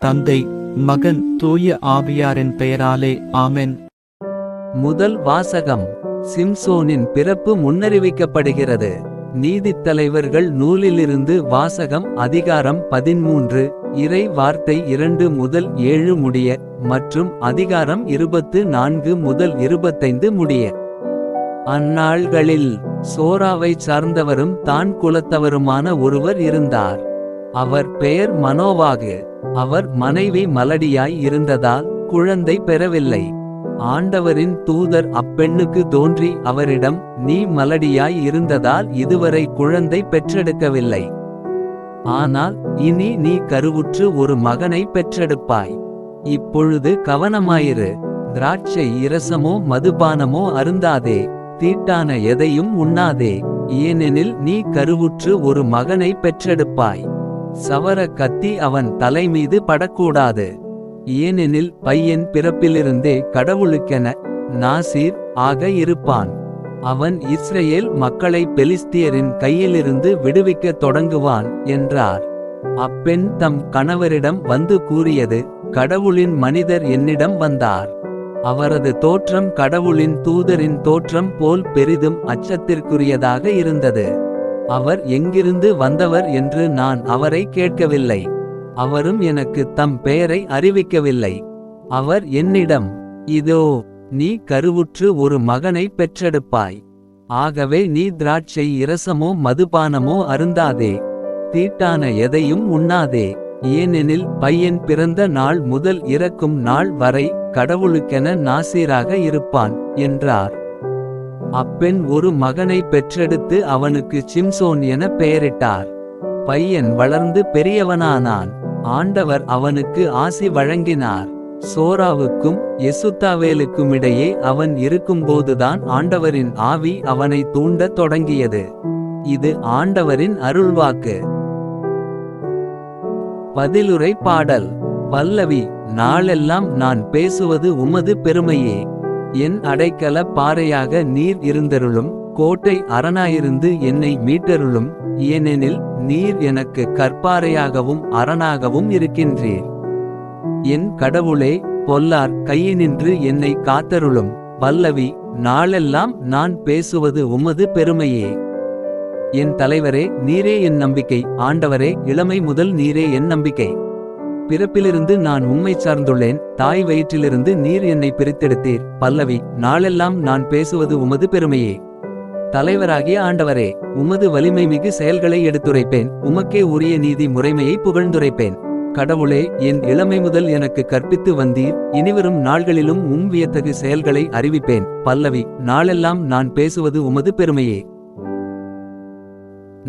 தந்தை, மகன், தூய ஆவியாரின் பெயராலே ஆமென். முதல் வாசகம். சிம்சோனின் பிறப்பு முன்னறிவிக்கப்படுகிறது. நீதித்தலைவர்கள் நூலிலிருந்து வாசகம். அதிகாரம் 13. இறை வார்த்தை 2 முதல் 7 முடிய மற்றும் அதிகாரம் 24 முதல் 25 முடிய. அந்நாள்களில் சோராவைச் சார்ந்தவரும் தான் குலத்தவருமான ஒருவர் இருந்தார். அவர் பெயர் மனோவாகு. அவர் மனைவி மலடியாய் இருந்ததால் குழந்தை பெறவில்லை. ஆண்டவரின் தூதர் அப்பெண்ணுக்கு தோன்றி அவரிடம், நீ மலடியாய் இருந்ததால் இதுவரை குழந்தை பெற்றெடுக்கவில்லை. ஆனால் இனி நீ கருவுற்று ஒரு மகனை பெற்றெடுப்பாய். இப்பொழுது கவனமாயிரு. திராட்சை இரசமோ மதுபானமோ அருந்தாதே. தீட்டான எதையும் உண்ணாதே. ஏனெனில் நீ கருவுற்று ஒரு மகனை பெற்றெடுப்பாய். சவர கத்தி அவன் தலைமீது படக்கூடாது. ஏனெனில் பையன் பிறப்பிலிருந்தே கடவுளுக்கென நாசீர் ஆக இருப்பான். அவன் இஸ்ரேல் மக்களை பெலிஸ்தியரின் கையிலிருந்து விடுவிக்கத் தொடங்குவான் என்றார். அப்பெண் தம் கணவரிடம் வந்து கூறியது, கடவுளின் மனிதர் என்னிடம் வந்தார். அவரது தோற்றம் கடவுளின் தூதரின் தோற்றம் போல் பெரிதும் அச்சத்திற்குரியதாக இருந்தது. அவர் எங்கிருந்து வந்தவர் என்று நான் அவரை கேட்கவில்லை. அவரும் எனக்கு தம் பெயரை அறிவிக்கவில்லை. அவர் என்னிடம், இதோ நீ கருவுற்று ஒரு மகனை பெற்றெடுப்பாய். ஆகவே நீ திராட்சை இரசமோ மதுபானமோ அருந்தாதே. தீட்டான எதையும் உண்ணாதே. ஏனெனில் பையன் பிறந்த நாள் முதல் இறக்கும் நாள் வரை கடவுளுக்கென நாசீராக இருப்பான் என்றார். அப்பெண் ஒரு மகனை பெற்றெடுத்து அவனுக்கு சிம்சோன் என பெயரிட்டார். பையன் வளர்ந்து பெரியவனானான். ஆண்டவர் அவனுக்கு ஆசி வழங்கினார். சோராவுக்கும் எசுத்தாவேலுக்குமிடையே அவன் இருக்கும்போதுதான் ஆண்டவரின் ஆவி அவனை தூண்டத் தொடங்கியது. இது ஆண்டவரின் அருள்வாக்கு. பதிலுரை பாடல். பல்லவி. நாளெல்லாம் நான் பேசுவது உமது பெருமையே. என் அடைக்கல பாறையாக நீர் இருந்தருளும். கோட்டை அரணாயிருந்து என்னை மீட்டருளும். ஏனெனில் நீர் எனக்கு கற்பாறையாகவும் அரணாகவும் இருக்கின்றீர். என் கடவுளே, பொல்லார் கையினின்று என்னை காத்தருளும். பல்லவி. நாளெல்லாம் நான் பேசுவது உமது பெருமையே. என் தலைவரே, நீரே என் நம்பிக்கை. ஆண்டவரே, இளமை முதல் நீரே என் நம்பிக்கை. பிறப்பிலிருந்து நான் உம்மை சார்ந்துள்ளேன். தாய் வயிற்றிலிருந்து நீர் என்னை பிரித்தெடுத்தீர். பல்லவி. நாளெல்லாம் நான் பேசுவது உமது பெருமையே. தலைவராகிய ஆண்டவரே, உமது வலிமை மிகு செயல்களை எடுத்துரைப்பேன். உமக்கே உரிய நீதி முறைமையை புகழ்ந்துரைப்பேன். கடவுளே, என் இளமை முதல் எனக்கு கற்பித்து வந்தீர். இனிவரும் நாள்களிலும் வியத்தகு செயல்களை அறிவிப்பேன். பல்லவி. நாளெல்லாம் நான் பேசுவது உமது பெருமையே.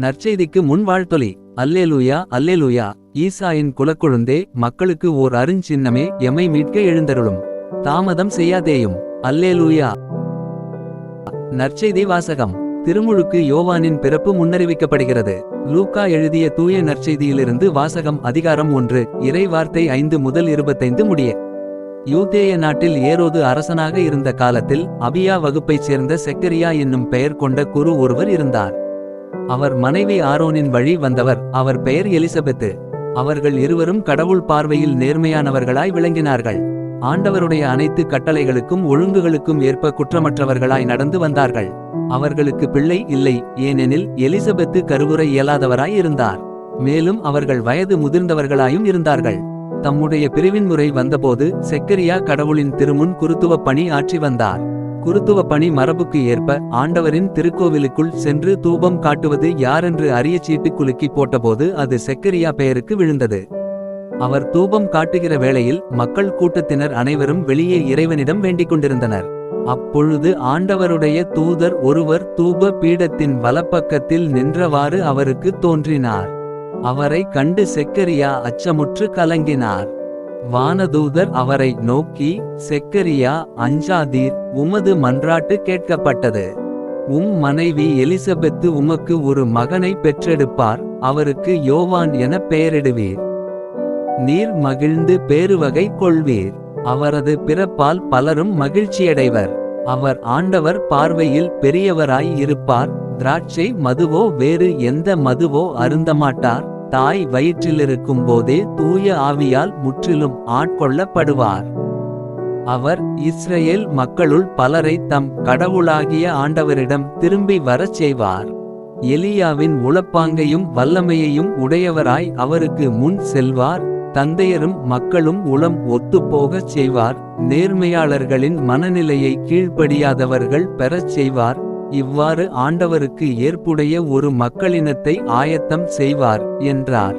நற்செய்திக்கு முன் வாழ்த்தொலி. அல்லேலூயா, அல்லேலூயா. ஈசாயின் குலக்கொழுந்தே, மக்களுக்கு ஓர் அருஞ்சின்னமே, எமை மீட்க எழுந்தருளும். தாமதம் செய்யாதேயும். அல்லேலூயா. நற்செய்தி வாசகம். திருமுழுக்கு யோவானின் பிறப்பு முன்னறிவிக்கப்படுகிறது. லூக்கா எழுதிய தூய நற்செய்தியிலிருந்து வாசகம். அதிகாரம் 1. இறை வார்த்தை 5 முதல் 25 முடிய. யூதேய நாட்டில் ஏரோது அரசனாக இருந்த காலத்தில் அபியா வகுப்பைச் சேர்ந்த செக்கரியா என்னும் பெயர் கொண்ட குரு ஒருவர் இருந்தார். அவர் மனைவி ஆரோனின் வழி வந்தவர். அவர் பெயர் எலிசபெத்து. அவர்கள் இருவரும் கடவுள் பார்வையில் நேர்மையானவர்களாய் விளங்கினார்கள். ஆண்டவருடைய அனைத்து கட்டளைகளுக்கும் ஒழுங்குகளுக்கும் ஏற்ப குற்றமற்றவர்களாய் நடந்து வந்தார்கள். அவர்களுக்கு பிள்ளை இல்லை, ஏனெனில் எலிசபெத்து கருவுற இயலாதவராய் இருந்தார். மேலும் அவர்கள் வயது முதிர்ந்தவர்களாயும் இருந்தார்கள். தம்முடைய பிரிவின் முறை வந்தபோது செக்கரியா கடவுளின் திருமுன் குருத்துவ பணி ஆற்றி வந்தார். குருத்துவ பணி மரபுக்கு ஏற்ப ஆண்டவரின் திருக்கோவிலுக்குள் சென்று தூபம் காட்டுவது யாரென்று அறிய சீட்டு குலுக்கி போட்டபோது அது செக்கரியா பெயருக்கு விழுந்தது. அவர் தூபம் காட்டுகிற வேளையில் மக்கள் கூட்டத்தினர் அனைவரும் வெளியே இறைவனிடம் வேண்டிக் கொண்டிருந்தனர். அப்பொழுது ஆண்டவருடைய தூதர் ஒருவர் தூப பீடத்தின் வலப்பக்கத்தில் நின்றவாறு அவருக்கு தோன்றினார். அவரை கண்டு செக்கரியா அச்சமுற்று கலங்கினார். வானதூதர் அவரை நோக்கி, செக்கரியா, அஞ்சாதீர், உமது மன்றாட்டு கேட்கப்பட்டது. மனைவி எலிசபெத்து உமக்கு ஒரு மகனை பெற்றெடுப்பார். அவருக்கு யோவான் என பெயரிடுவீர். நீர் மகிழ்ந்து பேருவகை கொள்வீர். அவரது பிறப்பால் பலரும் மகிழ்ச்சியடைவர். அவர் ஆண்டவர் பார்வையில் பெரியவராய் இருப்பார். திராட்சை மதுவோ வேறு எந்த மதுவோ அருந்தமாட்டார். தாய் வயிற்றிலிருக்கும் போதே தூய ஆவியால் முற்றிலும் ஆட்கொள்ளப்படுவார். அவர் இஸ்ரவேல் மக்களுள் பலரை தம் கடவுளாகிய ஆண்டவரிடம் திரும்பி வரச் செய்வார். எலியாவின் உளப்பாங்கையும் வல்லமையையும் உடையவராய் அவருக்கு முன் செல்வார். தந்தையரும் மக்களும் உளம் ஒத்துப்போகச் செய்வார். நேர்மையாளர்களின் மனநிலையை கீழ்ப்படியாதவர்கள் பெறச் செய்வார். இவ்வாறு ஆண்டவருக்கு ஏற்புடைய ஒரு மக்களினத்தை ஆயத்தம் செய்வார் என்றார்.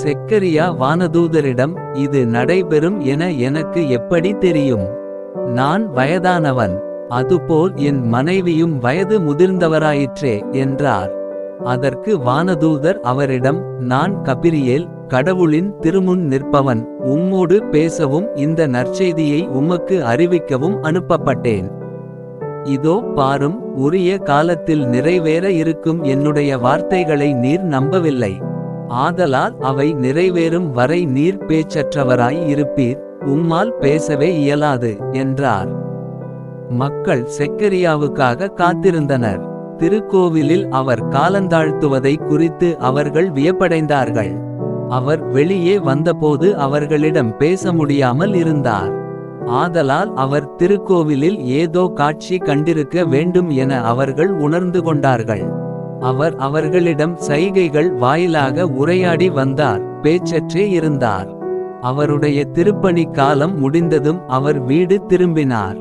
செக்கரியா வானதூதரிடம், இது நடைபெறும் என எனக்கு எப்படி தெரியும்? நான் வயதானவன், அதுபோல் என் மனைவியும் வயது முதிர்ந்தவராயிற்றே என்றார். அதற்கு வானதூதர் அவரிடம், நான் கபிரியேல், கடவுளின் திருமுன் நிற்பவன். உம்மோடு பேசவும் இந்த நற்செய்தியை உமக்கு அறிவிக்கவும் அனுப்பப்பட்டேன். இதோ பாரும், உரிய காலத்தில் நிறைவேற இருக்கும் என்னுடைய வார்த்தைகளை நீர் நம்பவில்லை. ஆதலால் அவை நிறைவேறும் வரை நீர் பேச்சற்றவராய் இருப்பீர். உம்மால் பேசவே இயலாது என்றார். மக்கள் செக்கரியாவுக்காக காத்திருந்தனர். திருக்கோவிலில் அவர் காலந்தாழ்த்துவதை குறித்து அவர்கள் வியப்படைந்தார்கள். அவர் வெளியே வந்தபோது அவர்களிடம் பேச முடியாமல் இருந்தார். ஆதலால் அவர் திருக்கோவிலில் ஏதோ காட்சி கண்டிருக்க வேண்டும் என அவர்கள் உணர்ந்து கொண்டார்கள். அவர் அவர்களிடம் சைகைகள் வாயிலாக உரையாடி வந்தார், பேச்சற்றே இருந்தார். அவருடைய திருப்பணி காலம் முடிந்ததும் அவர் வீடு திரும்பினார்.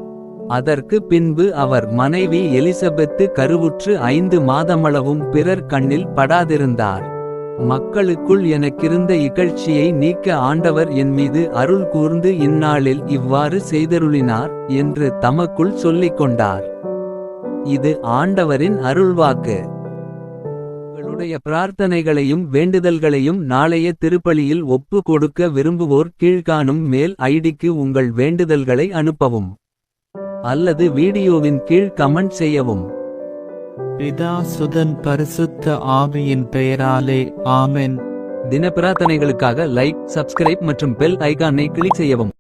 அதற்கு பின்பு அவர் மனைவி எலிசபெத்து கருவுற்று 5 மாதமளவும் பிறர் கண்ணில் படாதிருந்தார். மக்களுக்குள் எனக்கிருந்த இகழ்ச்சியை நீக்க ஆண்டவர் என் மீது அருள் கூர்ந்து இந்நாளில் இவ்வாறு செய்தருளினார் என்று தமக்குள் சொல்லிக் கொண்டார். இது ஆண்டவரின் அருள்வாக்கு. உங்களுடைய பிரார்த்தனைகளையும் வேண்டுதல்களையும் நாளைய திருப்பலியில் ஒப்பு கொடுக்க விரும்புவோர் கீழ்காணும் மெயில் ஐடிக்கு உங்கள் வேண்டுதல்களை அனுப்பவும் அல்லது வீடியோவின் கீழ் கமெண்ட் செய்யவும். பிதா சுதன் பரிசுத்த ஆவியின் பெயராலே ஆமென். தின பிரார்த்தனைகளுக்காக லைக், சப்ஸ்கிரைப் மற்றும் பெல் ஐகானை கிளிக் செய்யவும்.